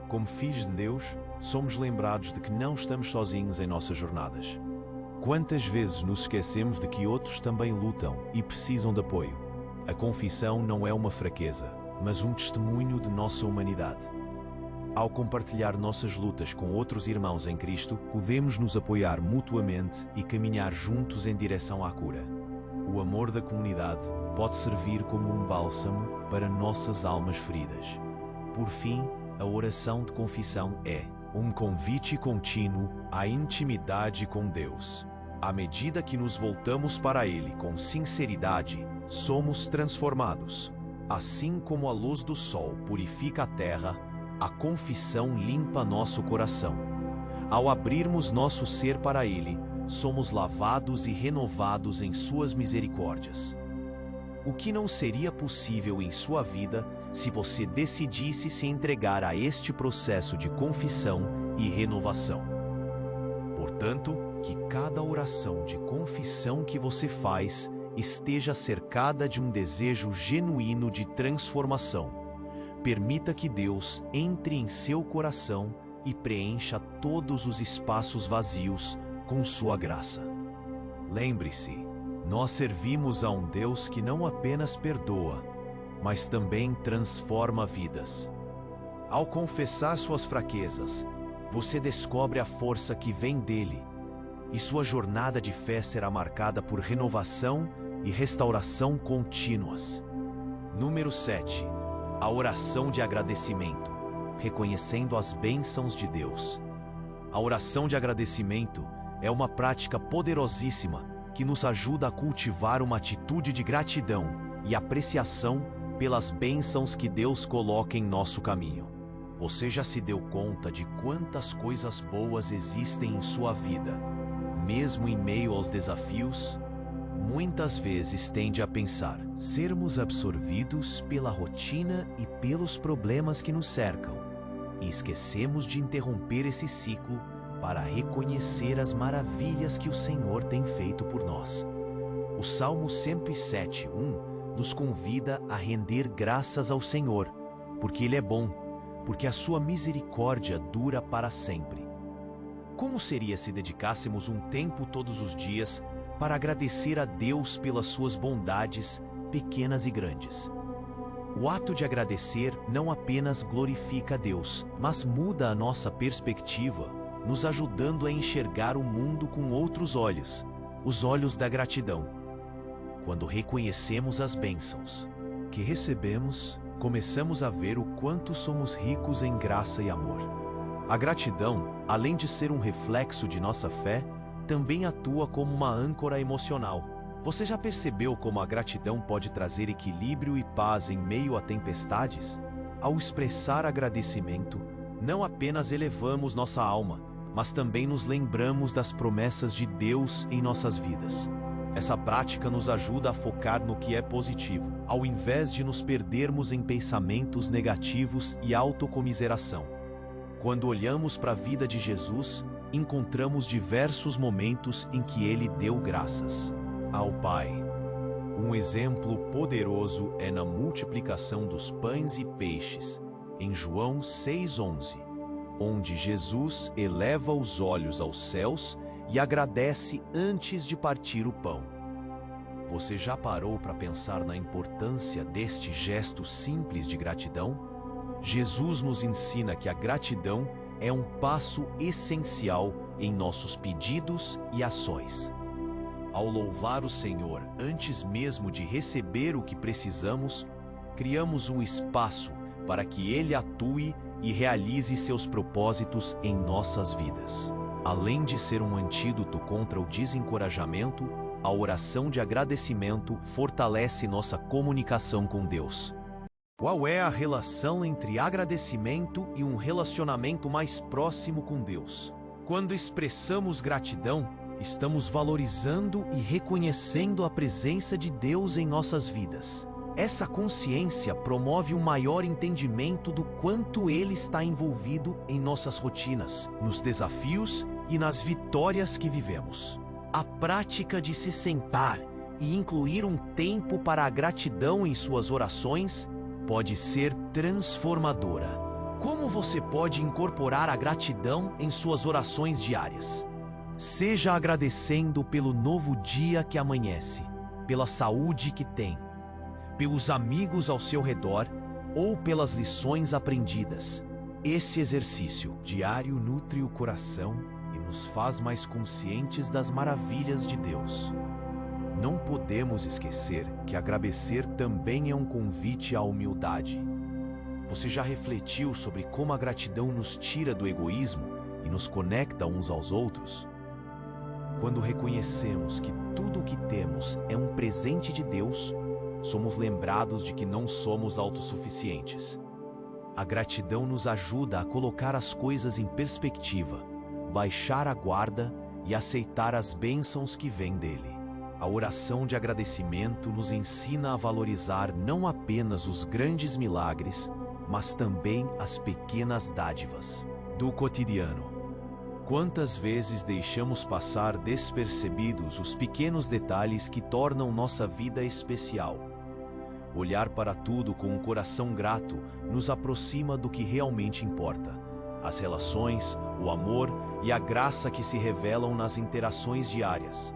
Como filhos de Deus, somos lembrados de que não estamos sozinhos em nossas jornadas. Quantas vezes nos esquecemos de que outros também lutam e precisam de apoio? A confissão não é uma fraqueza, mas um testemunho de nossa humanidade. Ao compartilhar nossas lutas com outros irmãos em Cristo, podemos nos apoiar mutuamente e caminhar juntos em direção à cura. O amor da comunidade pode servir como um bálsamo para nossas almas feridas. Por fim, a oração de confissão é um convite contínuo à intimidade com Deus. À medida que nos voltamos para Ele com sinceridade, somos transformados. Assim como a luz do sol purifica a terra, a confissão limpa nosso coração. Ao abrirmos nosso ser para Ele, somos lavados e renovados em Suas misericórdias. O que não seria possível em sua vida se você decidisse se entregar a este processo de confissão e renovação. Portanto, que cada oração de confissão que você faz esteja cercada de um desejo genuíno de transformação. Permita que Deus entre em seu coração e preencha todos os espaços vazios com sua graça. Lembre-se, nós servimos a um Deus que não apenas perdoa, mas também transforma vidas. Ao confessar suas fraquezas, você descobre a força que vem dele, e sua jornada de fé será marcada por renovação e restauração contínuas. Número 7. A oração de agradecimento, reconhecendo as bênçãos de Deus. A oração de agradecimento é uma prática poderosíssima que nos ajuda a cultivar uma atitude de gratidão e apreciação pelas bênçãos que Deus coloca em nosso caminho. Você já se deu conta de quantas coisas boas existem em sua vida, mesmo em meio aos desafios? Muitas vezes tende a pensar, sermos absorvidos pela rotina e pelos problemas que nos cercam, e esquecemos de interromper esse ciclo para reconhecer as maravilhas que o Senhor tem feito por nós. O Salmo 107:1 nos convida a render graças ao Senhor, porque Ele é bom, porque a sua misericórdia dura para sempre. Como seria se dedicássemos um tempo todos os dias para agradecer a Deus pelas suas bondades, pequenas e grandes? O ato de agradecer não apenas glorifica a Deus, mas muda a nossa perspectiva, nos ajudando a enxergar o mundo com outros olhos, os olhos da gratidão. Quando reconhecemos as bênçãos que recebemos, começamos a ver o quanto somos ricos em graça e amor. A gratidão, além de ser um reflexo de nossa fé, também atua como uma âncora emocional. Você já percebeu como a gratidão pode trazer equilíbrio e paz em meio a tempestades? Ao expressar agradecimento, não apenas elevamos nossa alma, mas também nos lembramos das promessas de Deus em nossas vidas. Essa prática nos ajuda a focar no que é positivo, ao invés de nos perdermos em pensamentos negativos e autocomiseração. Quando olhamos para a vida de Jesus, encontramos diversos momentos em que ele deu graças ao Pai. Um exemplo poderoso é na multiplicação dos pães e peixes, em João 6,11, onde Jesus eleva os olhos aos céus e agradece antes de partir o pão. Você já parou para pensar na importância deste gesto simples de gratidão? Jesus nos ensina que a gratidão é um passo essencial em nossos pedidos e ações. Ao louvar o Senhor antes mesmo de receber o que precisamos, criamos um espaço para que Ele atue e realize seus propósitos em nossas vidas. Além de ser um antídoto contra o desencorajamento, a oração de agradecimento fortalece nossa comunicação com Deus. Qual é a relação entre agradecimento e um relacionamento mais próximo com Deus? Quando expressamos gratidão, estamos valorizando e reconhecendo a presença de Deus em nossas vidas. Essa consciência promove um maior entendimento do quanto Ele está envolvido em nossas rotinas, nos desafios e nas vitórias que vivemos. A prática de se sentar e incluir um tempo para a gratidão em suas orações pode ser transformadora. Como você pode incorporar a gratidão em suas orações diárias? Seja agradecendo pelo novo dia que amanhece, pela saúde que tem, pelos amigos ao seu redor ou pelas lições aprendidas. Esse exercício diário nutre o coração e nos faz mais conscientes das maravilhas de Deus. Não podemos esquecer que agradecer também é um convite à humildade. Você já refletiu sobre como a gratidão nos tira do egoísmo e nos conecta uns aos outros? Quando reconhecemos que tudo o que temos é um presente de Deus, somos lembrados de que não somos autossuficientes. A gratidão nos ajuda a colocar as coisas em perspectiva, baixar a guarda e aceitar as bênçãos que vêm dele. A oração de agradecimento nos ensina a valorizar não apenas os grandes milagres, mas também as pequenas dádivas do cotidiano. Quantas vezes deixamos passar despercebidos os pequenos detalhes que tornam nossa vida especial? Olhar para tudo com um coração grato nos aproxima do que realmente importa: as relações, o amor e a graça que se revelam nas interações diárias.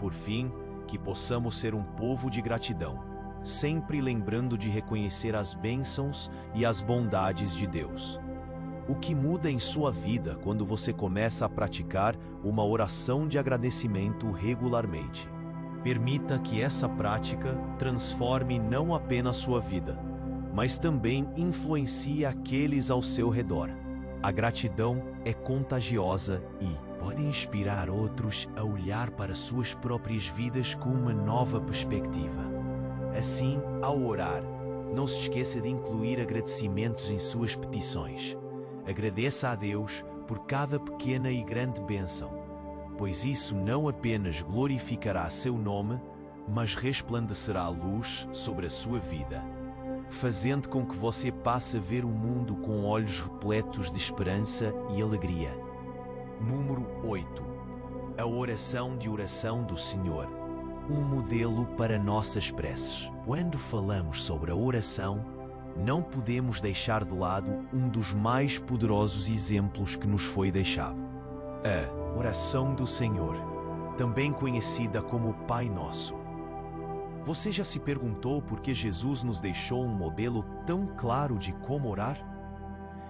Por fim, que possamos ser um povo de gratidão, sempre lembrando de reconhecer as bênçãos e as bondades de Deus. O que muda em sua vida quando você começa a praticar uma oração de agradecimento regularmente? Permita que essa prática transforme não apenas sua vida, mas também influencie aqueles ao seu redor. A gratidão é contagiosa e pode inspirar outros a olhar para suas próprias vidas com uma nova perspectiva. Assim, ao orar, não se esqueça de incluir agradecimentos em suas petições. Agradeça a Deus por cada pequena e grande bênção, pois isso não apenas glorificará seu nome, mas resplandecerá a luz sobre a sua vida, fazendo com que você passe a ver o mundo com olhos repletos de esperança e alegria. Número 8. A oração de oração do Senhor. Um modelo para nossas preces. Quando falamos sobre a oração, não podemos deixar de lado um dos mais poderosos exemplos que nos foi deixado: a oração do Senhor, também conhecida como Pai Nosso. Você já se perguntou por que Jesus nos deixou um modelo tão claro de como orar?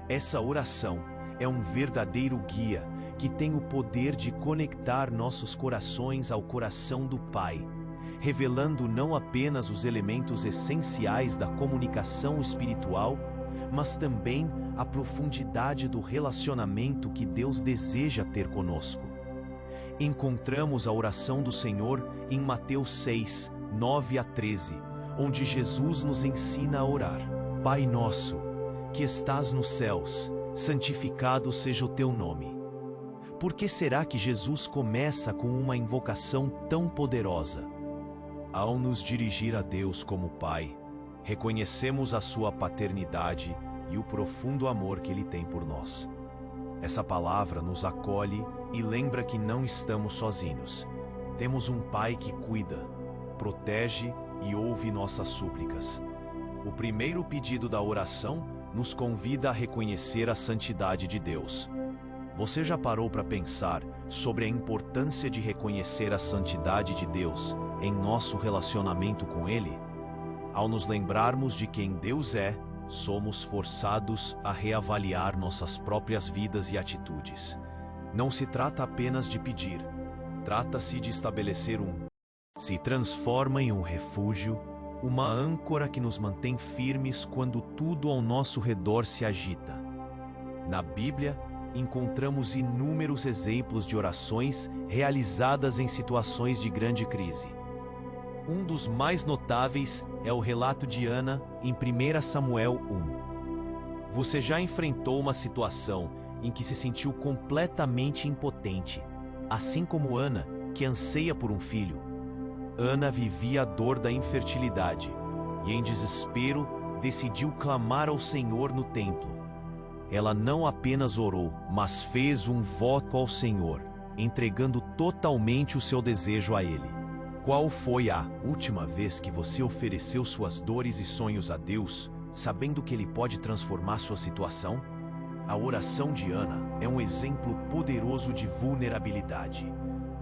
Essa oração é um verdadeiro guia que tem o poder de conectar nossos corações ao coração do Pai, revelando não apenas os elementos essenciais da comunicação espiritual, mas também a profundidade do relacionamento que Deus deseja ter conosco. Encontramos a oração do Senhor em Mateus 6, 9 a 13, onde Jesus nos ensina a orar: Pai nosso, que estás nos céus, santificado seja o teu nome. Por que será que Jesus começa com uma invocação tão poderosa? Ao nos dirigir a Deus como Pai, reconhecemos a sua paternidade e o profundo amor que Ele tem por nós. Essa palavra nos acolhe e lembra que não estamos sozinhos. Temos um Pai que cuida, protege e ouve nossas súplicas. O primeiro pedido da oração nos convida a reconhecer a santidade de Deus. Você já parou para pensar sobre a importância de reconhecer a santidade de Deus em nosso relacionamento com Ele? Ao nos lembrarmos de quem Deus é, somos forçados a reavaliar nossas próprias vidas e atitudes. Não se trata apenas de pedir, trata-se de estabelecer se transforma em um refúgio, uma âncora que nos mantém firmes quando tudo ao nosso redor se agita. Na Bíblia, encontramos inúmeros exemplos de orações realizadas em situações de grande crise. Um dos mais notáveis é o relato de Ana em 1 Samuel 1. Você já enfrentou uma situação em que se sentiu completamente impotente, assim como Ana, que anseia por um filho? Ana vivia a dor da infertilidade e, em desespero, decidiu clamar ao Senhor no templo. Ela não apenas orou, mas fez um voto ao Senhor, entregando totalmente o seu desejo a Ele. Qual foi a última vez que você ofereceu suas dores e sonhos a Deus, sabendo que Ele pode transformar sua situação? A oração de Ana é um exemplo poderoso de vulnerabilidade.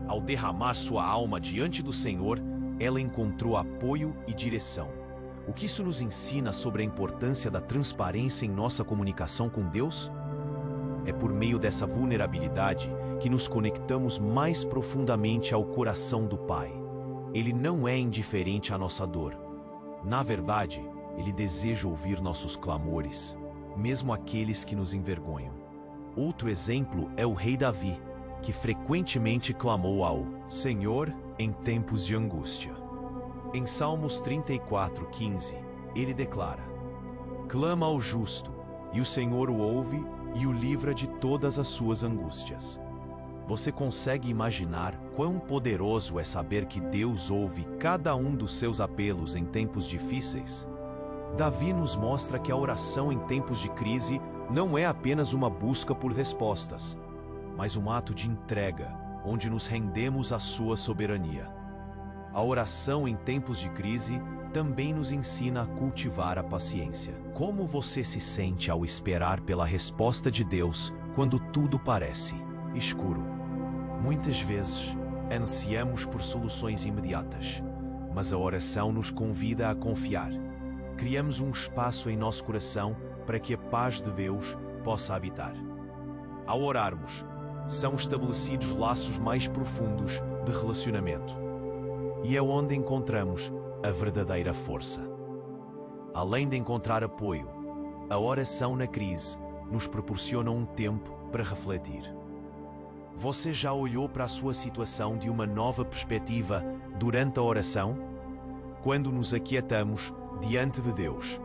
Ao derramar sua alma diante do Senhor, ela encontrou apoio e direção. O que isso nos ensina sobre a importância da transparência em nossa comunicação com Deus? É por meio dessa vulnerabilidade que nos conectamos mais profundamente ao coração do Pai. Ele não é indiferente à nossa dor. Na verdade, Ele deseja ouvir nossos clamores, mesmo aqueles que nos envergonham. Outro exemplo é o rei Davi, que frequentemente clamou ao Senhor em tempos de angústia. Em Salmos 34:15, ele declara: clama ao justo, e o Senhor o ouve e o livra de todas as suas angústias. Você consegue imaginar quão poderoso é saber que Deus ouve cada um dos seus apelos em tempos difíceis? Davi nos mostra que a oração em tempos de crise não é apenas uma busca por respostas, mas um ato de entrega, onde nos rendemos à sua soberania. A oração em tempos de crise também nos ensina a cultivar a paciência. Como você se sente ao esperar pela resposta de Deus quando tudo parece escuro? Muitas vezes, ansiamos por soluções imediatas, mas a oração nos convida a confiar. Criamos um espaço em nosso coração para que a paz de Deus possa habitar. Ao orarmos, são estabelecidos laços mais profundos de relacionamento. E é onde encontramos a verdadeira força. Além de encontrar apoio, a oração na crise nos proporciona um tempo para refletir. Você já olhou para a sua situação de uma nova perspectiva durante a oração? Quando nos aquietamos diante de Deus,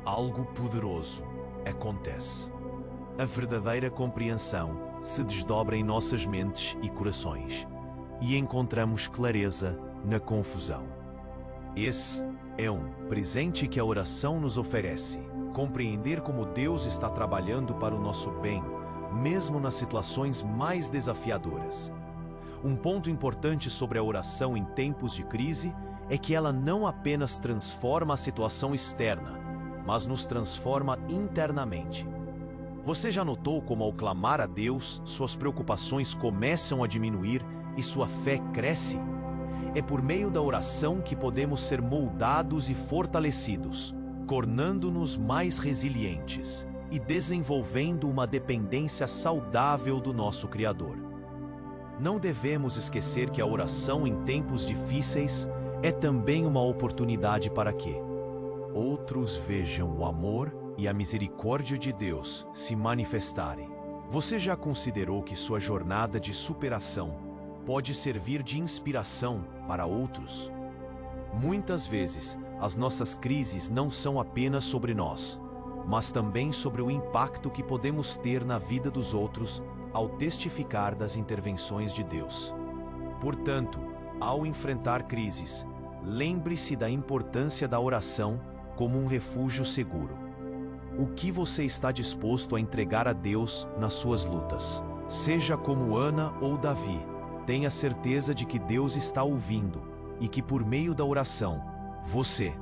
algo poderoso acontece. A verdadeira compreensão se desdobra em nossas mentes e corações, e encontramos clareza na confusão. Esse é um presente que a oração nos oferece. Compreender como Deus está trabalhando para o nosso bem, mesmo nas situações mais desafiadoras. Um ponto importante sobre a oração em tempos de crise é que ela não apenas transforma a situação externa, mas nos transforma internamente. Você já notou como, ao clamar a Deus, suas preocupações começam a diminuir e sua fé cresce? É por meio da oração que podemos ser moldados e fortalecidos, tornando-nos mais resilientes e desenvolvendo uma dependência saudável do nosso Criador. Não devemos esquecer que a oração em tempos difíceis é também uma oportunidade para que outros vejam o amor e a misericórdia de Deus se manifestarem. Você já considerou que sua jornada de superação pode servir de inspiração para outros? Muitas vezes, as nossas crises não são apenas sobre nós, mas também sobre o impacto que podemos ter na vida dos outros ao testificar das intervenções de Deus. Portanto, ao enfrentar crises, lembre-se da importância da oração como um refúgio seguro. O que você está disposto a entregar a Deus nas suas lutas? Seja como Ana ou Davi, tenha certeza de que Deus está ouvindo e que por meio da oração, você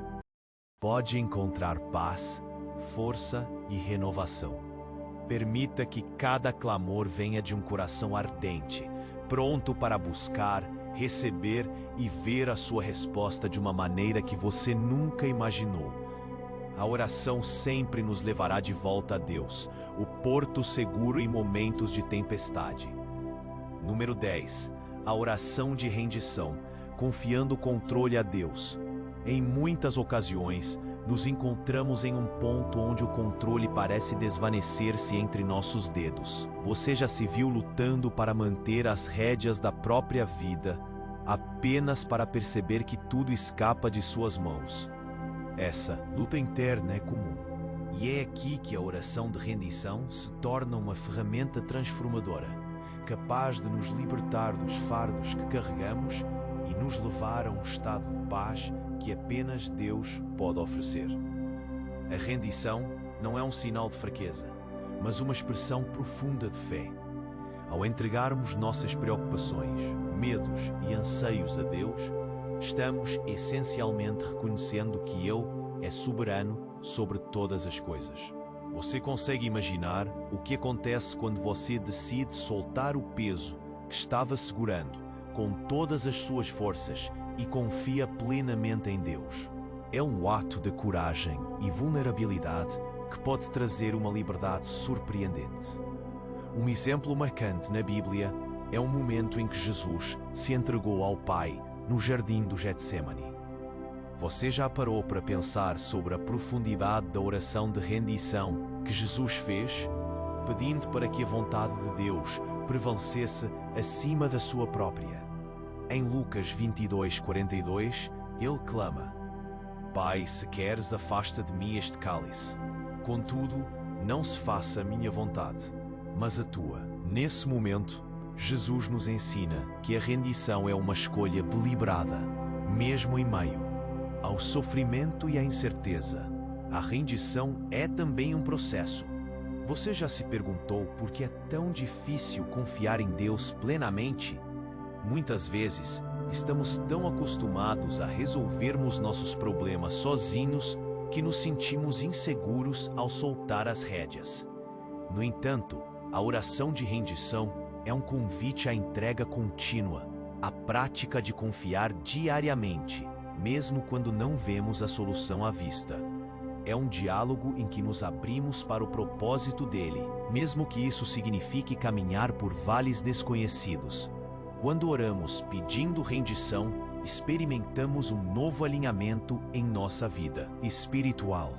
pode encontrar paz, força e renovação. Permita que cada clamor venha de um coração ardente, pronto para buscar, receber e ver a sua resposta de uma maneira que você nunca imaginou. A oração sempre nos levará de volta a Deus, o porto seguro em momentos de tempestade. Número 10. A oração de rendição, confiando o controle a Deus. Em muitas ocasiões, nos encontramos em um ponto onde o controle parece desvanecer-se entre nossos dedos. Você já se viu lutando para manter as rédeas da própria vida, apenas para perceber que tudo escapa de suas mãos? Essa luta interna é comum. E é aqui que a oração de rendição se torna uma ferramenta transformadora, capaz de nos libertar dos fardos que carregamos e nos levar a um estado de paz que apenas Deus pode oferecer. A rendição não é um sinal de fraqueza, mas uma expressão profunda de fé. Ao entregarmos nossas preocupações, medos e anseios a Deus, estamos essencialmente reconhecendo que Ele é soberano sobre todas as coisas. Você consegue imaginar o que acontece quando você decide soltar o peso que estava segurando com todas as suas forças e confia plenamente em Deus? É um ato de coragem e vulnerabilidade que pode trazer uma liberdade surpreendente. Um exemplo marcante na Bíblia é um momento em que Jesus se entregou ao Pai no jardim do Getsemane. Você já parou para pensar sobre a profundidade da oração de rendição que Jesus fez, pedindo para que a vontade de Deus prevalecesse acima da sua própria? Em Lucas 22:42, ele clama: Pai, se queres, afasta de mim este cálice. Contudo, não se faça a minha vontade, mas a tua. Nesse momento, Jesus nos ensina que a rendição é uma escolha deliberada, mesmo em meio ao sofrimento e à incerteza. A rendição é também um processo. Você já se perguntou por que é tão difícil confiar em Deus plenamente? Muitas vezes, estamos tão acostumados a resolvermos nossos problemas sozinhos que nos sentimos inseguros ao soltar as rédeas. No entanto, a oração de rendição é um convite à entrega contínua, à prática de confiar diariamente, mesmo quando não vemos a solução à vista. É um diálogo em que nos abrimos para o propósito dele, mesmo que isso signifique caminhar por vales desconhecidos. Quando oramos pedindo rendição, experimentamos um novo alinhamento em nossa vida espiritual.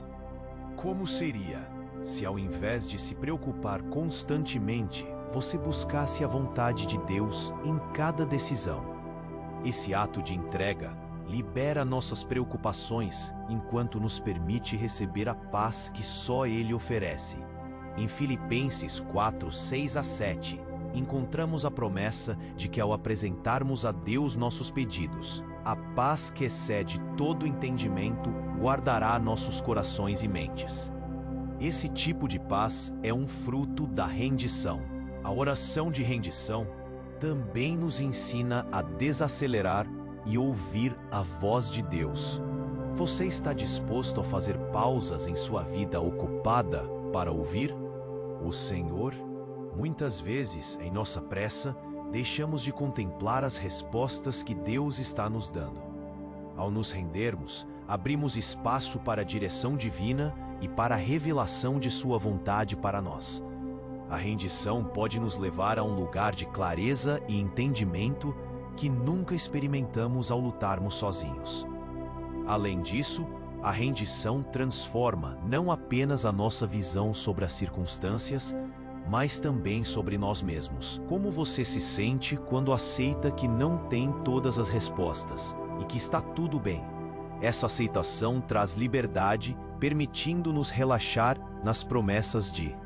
Como seria se, ao invés de se preocupar constantemente, você buscasse a vontade de Deus em cada decisão? Esse ato de entrega libera nossas preocupações enquanto nos permite receber a paz que só Ele oferece. Em Filipenses 4:6-7, encontramos a promessa de que, ao apresentarmos a Deus nossos pedidos, a paz que excede todo entendimento guardará nossos corações e mentes. Esse tipo de paz é um fruto da rendição. A oração de rendição também nos ensina a desacelerar e ouvir a voz de Deus. Você está disposto a fazer pausas em sua vida ocupada para ouvir o Senhor? Muitas vezes, em nossa pressa, deixamos de contemplar as respostas que Deus está nos dando. Ao nos rendermos, abrimos espaço para a direção divina e para a revelação de sua vontade para nós. A rendição pode nos levar a um lugar de clareza e entendimento que nunca experimentamos ao lutarmos sozinhos. Além disso, a rendição transforma não apenas a nossa visão sobre as circunstâncias, mas também sobre nós mesmos. Como você se sente quando aceita que não tem todas as respostas e que está tudo bem? Essa aceitação traz liberdade, permitindo-nos relaxar nas promessas de